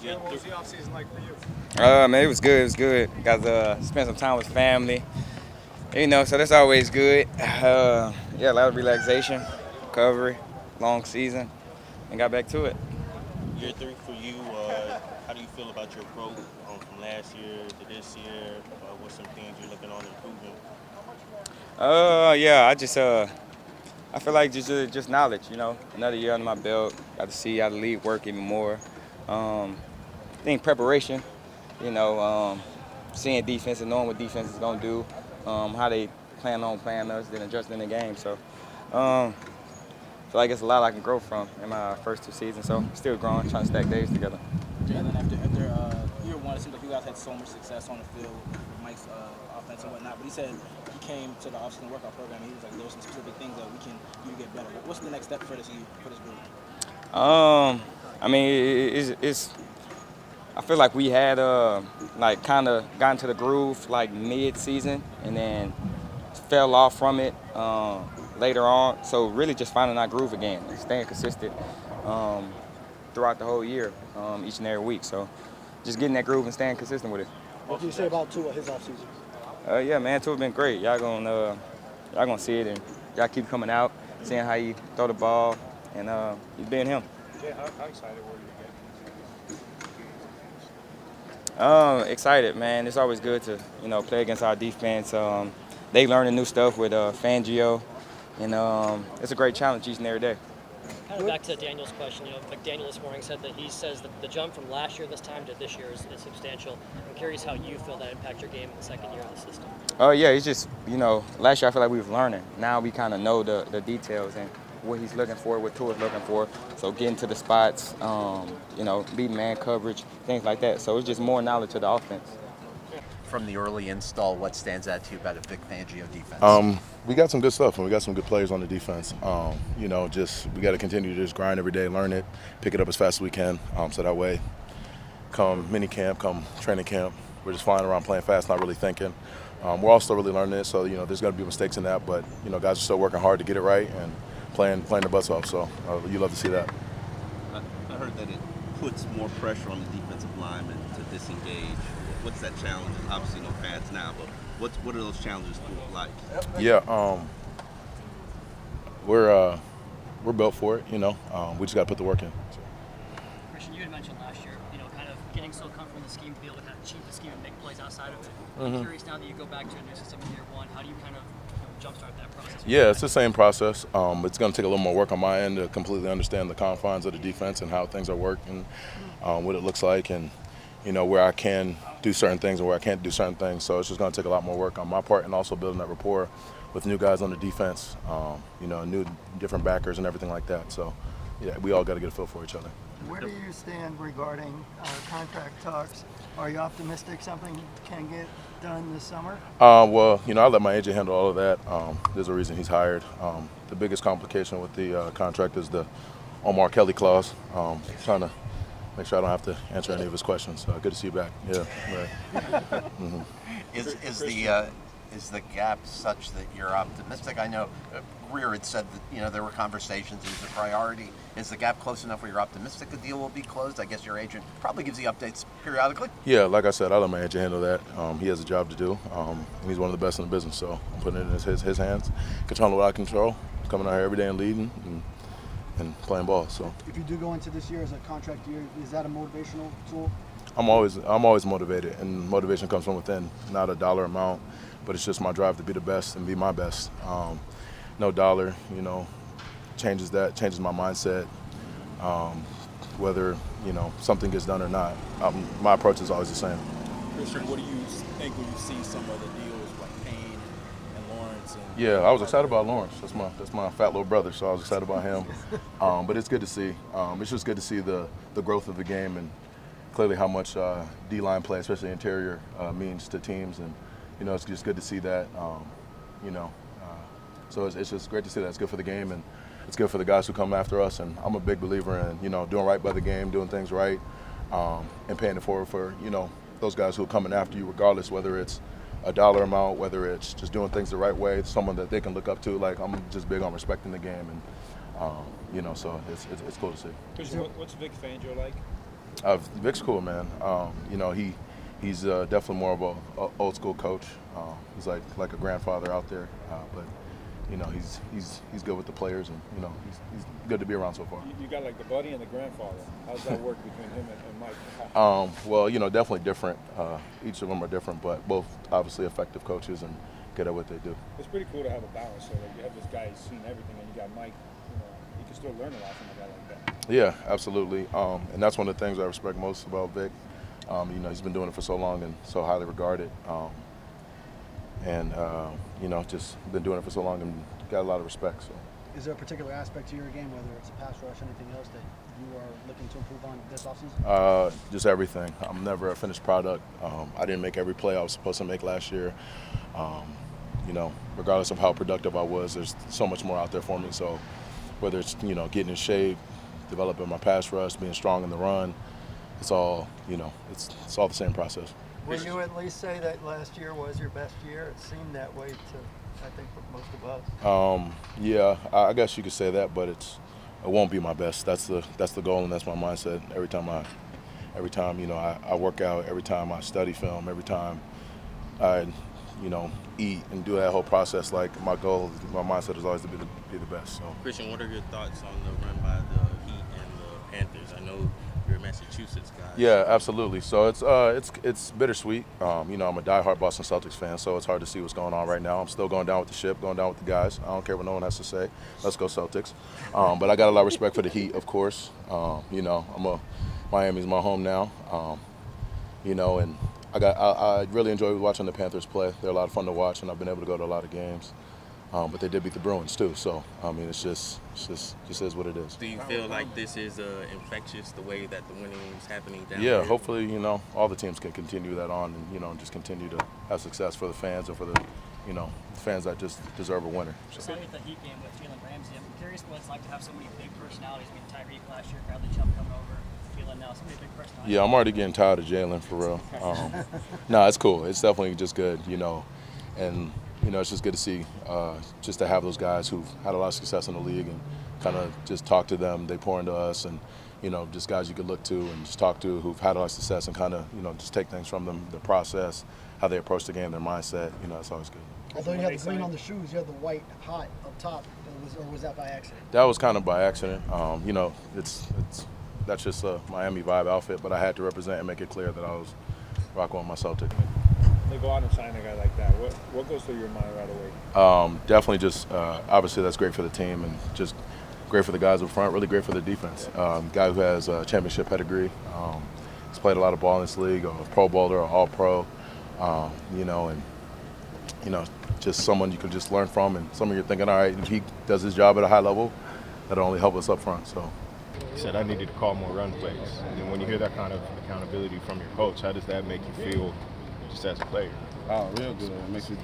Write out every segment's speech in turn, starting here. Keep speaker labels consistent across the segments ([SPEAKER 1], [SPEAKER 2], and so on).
[SPEAKER 1] What was the offseason like for you?
[SPEAKER 2] Man, it was good. It was good. Got to spend some time with family. So that's always good. Yeah, a lot of relaxation, recovery, long season, and got back to it.
[SPEAKER 3] Year three for you. How do you feel about your growth from last year to this year? What some things you're looking on improving?
[SPEAKER 2] Yeah, I feel like just knowledge. Another year under my belt. Got to see how the league work even more. I think preparation. You know, um, Seeing defense and knowing what defense is gonna do, how they plan on playing us, then adjusting the game. So, um, feel like it's a lot I can grow from in my first 2 seasons. So, still growing, trying to stack days together.
[SPEAKER 4] Jalen, after year one, it seems like you guys had so much success on the field with Mike's offense and whatnot. But he said he came to the offseason workout program and he was like, there's some specific things that we can do to get better. What's the next step for this group?
[SPEAKER 2] I mean, it's I feel like we had like kind of gotten to the groove like mid-season and then fell off from it later on. So really just finding our groove again and staying consistent um, throughout the whole year, each and every week. So just getting that groove and staying consistent with it.
[SPEAKER 5] What do you say about Tua, his offseason?
[SPEAKER 2] Yeah, man, Tua's been great. Y'all gonna see it and y'all keep coming out, seeing how he throw the ball, and he's being him.
[SPEAKER 1] Jay, how excited were you to get
[SPEAKER 2] Excited, man. It's always good to play against our defense. They learning new stuff with Fangio, and it's a great challenge each and every day.
[SPEAKER 6] Kind of back to Daniel's question, McDaniel this morning said that he says that the jump from last year this time to this year is substantial. I'm curious how you feel that impact your game in the second year of the system.
[SPEAKER 2] Oh yeah, it's just last year I feel like we was learning. Now we kind of know the details and what he's looking for, what Tua's looking for. So getting to the spots, beating man coverage, things like that. So it's just more knowledge to the offense.
[SPEAKER 7] From the early install, what stands out to you about a Vic Fangio defense?
[SPEAKER 8] We got some good stuff, and we got some good players on the defense. Just we got to continue to just grind every day, learn it, pick it up as fast as we can. So that way, come mini camp, come training camp, we're just flying around playing fast, not really thinking. We're all still really learning it, so there's going to be mistakes in that, but guys are still working hard to get it right and playing their butts off. So you love to see that.
[SPEAKER 3] I heard that it puts more pressure on the defensive linemen to disengage. What's that challenge? Obviously, no pads now, but what are those challenges like?
[SPEAKER 8] Yeah, we're built for it. We just got to put the work in. So.
[SPEAKER 6] Christian, you had mentioned last year, kind of getting so comfortable in the scheme to be able to kind of cheat the scheme and make plays outside of it. I'm curious now that you go back to a new system in year one, how do you kind of jumpstart that process?
[SPEAKER 8] Yeah, it's the same process. It's going to take a little more work on my end to completely understand the confines of the defense and how things are working, what it looks like, and where I can do certain things and where I can't do certain things. So it's just going to take a lot more work on my part, and also building that rapport with new guys on the defense, new different backers and everything like that. So yeah, we all got to get a feel for each other.
[SPEAKER 5] Where do you stand regarding contract talks? Are you optimistic something can get done this summer?
[SPEAKER 8] Well, I let my agent handle all of that. There's a reason he's hired. The biggest complication with the contract is the Omar Kelly clause. Trying to make sure I don't have to answer any of his questions. Good to see you back. Yeah, right.
[SPEAKER 7] Is the gap such that you're optimistic? I know Greer had said that there were conversations, it was a priority. Is the gap close enough where you're optimistic the deal will be closed? I guess your agent probably gives you updates periodically.
[SPEAKER 8] Yeah, like I said, I let my agent handle that. He has a job to do, and he's one of the best in the business. So I'm putting it in his hands, controlling what I control, coming out here every day and leading and playing ball. So
[SPEAKER 5] If you do go into this year as a contract year, is that a motivational tool?
[SPEAKER 8] I'm always motivated, and motivation comes from within, not a dollar amount, but it's just my drive to be the best and be my best. No dollar, changes my mindset. Whether something gets done or not, my approach is always the same.
[SPEAKER 4] Christian, what do you think when you see some of the deals like Payne and Lawrence?
[SPEAKER 8] Yeah, I was excited about Lawrence. That's my fat little brother, so I was excited about him. But it's good to see. It's just good to see the growth of the game and clearly how much D-line play, especially interior, means to teams. And it's just good to see that. So it's just great to see that. It's good for the game, and it's good for the guys who come after us. And I'm a big believer in doing right by the game, doing things right, and paying it forward for those guys who are coming after you, regardless whether it's a dollar amount, whether it's just doing things the right way, someone that they can look up to. Like, I'm just big on respecting the game, and so it's cool to see.
[SPEAKER 1] Christian, what's Vic Fangio like?
[SPEAKER 8] Vic's cool, man. You know, he's definitely more of a old school coach. He's like a grandfather out there, but you know, he's good with the players, and you know, he's good to be around so far.
[SPEAKER 1] You got like the buddy and the grandfather. How's that work between him and Mike?
[SPEAKER 8] Well, you know, definitely different. Each of them are different, but both obviously effective coaches and good at what they do.
[SPEAKER 1] It's pretty cool to have a balance. So like you have this guy who's seen everything, and you got Mike. You know, you can still learn a lot from a guy like that.
[SPEAKER 8] Yeah, absolutely. And that's one of the things I respect most about Vic. You know, he's been doing it for so long and so highly regarded. You know, just been doing it for so long and got a lot of respect. So.
[SPEAKER 9] Is there a particular aspect to your game, whether it's a pass rush, anything else that you are looking to improve on this offseason?
[SPEAKER 8] Just everything. I'm never a finished product. I didn't make every play I was supposed to make last year. You know, regardless of how productive I was, there's so much more out there for me. So whether it's, you know, getting in shape, developing my pass rush, being strong in the run, it's all, you know, it's all the same process.
[SPEAKER 5] Will you at least say that last year was your best year? It seemed that way to, I think, for most of us.
[SPEAKER 8] Yeah, I guess you could say that, but it won't be my best. That's the goal, and that's my mindset. Every time you know, I work out, every time I study film, every time I, you know, eat and do that whole process, like my goal, my mindset is always to be the best. So.
[SPEAKER 3] Christian, what are your thoughts on the run by the Heat and the Panthers? I know you're a Massachusetts guy.
[SPEAKER 8] Yeah, absolutely. So it's bittersweet. You know, I'm a diehard Boston Celtics fan, so it's hard to see what's going on right now. I'm still going down with the ship, going down with the guys. I don't care what no one has to say. Let's go Celtics. But I got a lot of respect for the Heat, of course. You know, Miami's my home now. You know, and I really enjoy watching the Panthers play. They're a lot of fun to watch, and I've been able to go to a lot of games. But they did beat the Bruins too, so I mean, it's just is what it is.
[SPEAKER 3] Do you feel like this is infectious, the way that the winning is happening down
[SPEAKER 8] Yeah,
[SPEAKER 3] there?
[SPEAKER 8] hopefully, you know, all the teams can continue that on, and you know, just continue to have success for the fans and for the, you know, fans that just deserve a winner.
[SPEAKER 6] So. Starting with the Heat game with Jalen Ramsey, I'm curious what it's like to have so many big personalities. I mean, Tyreek last year, Bradley Chubb coming over, Jalen now, so many big personalities.
[SPEAKER 8] Yeah, I'm already getting tired of Jalen for real. No, it's cool. It's definitely just good, you know, and. You know, it's just good to see, just to have those guys who've had a lot of success in the league and kind of just talk to them. They pour into us, and you know, just guys you could look to and just talk to who've had a lot of success and kind of, you know, just take things from them, their process, how they approach the game, their mindset. You know, it's always good.
[SPEAKER 9] Although you have the green on the shoes, you have the white hot up top. Or was that by accident?
[SPEAKER 8] That was kind of by accident. You know, that's just a Miami vibe outfit, but I had to represent and make it clear that I was rocking with my Celtic.
[SPEAKER 1] They go out and sign a guy like that. What goes through your mind right away?
[SPEAKER 8] Definitely just obviously that's great for the team and just great for the guys up front, really great for the defense. Guy who has a championship pedigree. He's played a lot of ball in this league, a Pro Bowler, an All-Pro, you know, and, you know, just someone you can just learn from and someone you're thinking, all right, if he does his job at a high level, that'll only help us up front. So.
[SPEAKER 10] He said I needed to call more run plays. And then when you hear that kind of accountability from your coach, how does that make you feel just as a player?
[SPEAKER 11] Oh, real good. It makes me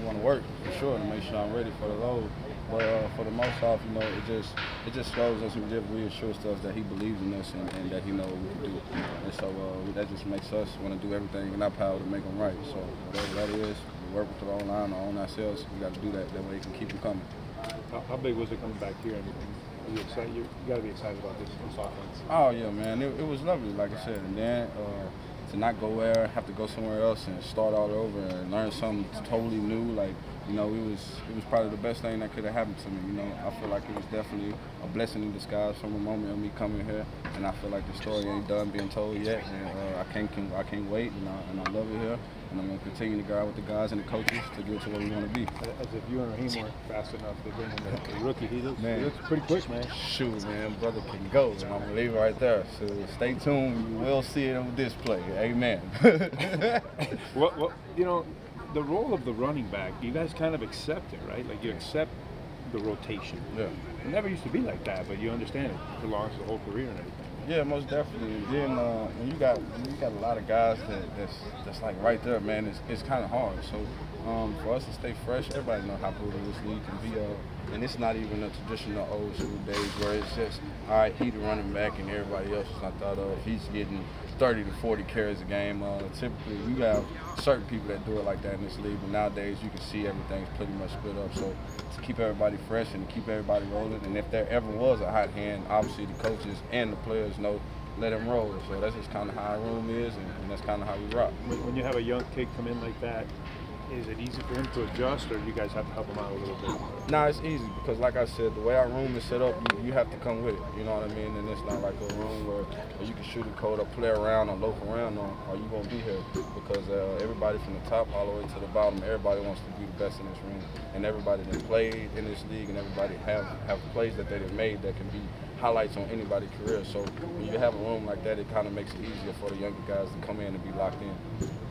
[SPEAKER 11] want to work for sure to make sure I'm ready for the load. But for the most off, you know, it just shows us and just reassures us that he believes in us and that he knows what we can do. And so that just makes us want to do everything in our power to make them right. So whatever that is, we work with the O-line or on ourselves. We got to do that. That way we can keep them coming.
[SPEAKER 1] How big was it coming back here? Are you excited? You got to be excited about this offense.
[SPEAKER 11] Oh yeah, man. It was lovely, like I said. And then to not go there, have to go somewhere else and start all over and learn something totally new, like, you know, it was probably the best thing that could have happened to me. You know, I feel like it was definitely a blessing in disguise from the moment of me coming here, and I feel like the story ain't done being told yet. And I can't wait, and I love it here, and I'm gonna continue to go out with the guys and the coaches to get to where we want to be.
[SPEAKER 1] As if you and Raheem weren't fast enough to bring in the rookie, he looks pretty quick, man.
[SPEAKER 11] Shoot, man, brother can go. And I'm gonna leave it right there. So stay tuned. You will see it on display. Amen.
[SPEAKER 1] What you know. The role of the running back, you guys kind of accept it, right? Like you accept the rotation.
[SPEAKER 11] Yeah.
[SPEAKER 1] It never used to be like that, but you understand it belongs to the whole career and everything.
[SPEAKER 11] Yeah, most definitely. And then when you got a lot of guys that's like right there, man, it's kind of hard. So for us to stay fresh, everybody know how brutal this league can be. And it's not even a traditional old school days where it's just, all right, he the running back and everybody else is not thought of. He's getting 30 to 40 carries a game. Typically, you have certain people that do it like that in this league, but nowadays you can see everything's pretty much split up. So to keep everybody fresh and to keep everybody rolling, and if there ever was a hot hand, obviously the coaches and the players know let him roll. So that's just kind of how our room is, and that's kind of how we rock.
[SPEAKER 1] When you have a young kid come in like that, is it easy for him to adjust, or do you guys have to help him out a little bit?
[SPEAKER 11] Nah, it's easy because, like I said, the way our room is set up, you have to come with it. You know what I mean? And it's not like a room where you can shoot a code or play around or loaf around on, or you gonna be here because everybody from the top all the way to the bottom, everybody wants to be the best in this room, and everybody that played in this league, and everybody have plays that they've made that can be highlights on anybody's career. So when you have a room like that, it kind of makes it easier for the younger guys to come in and be locked in.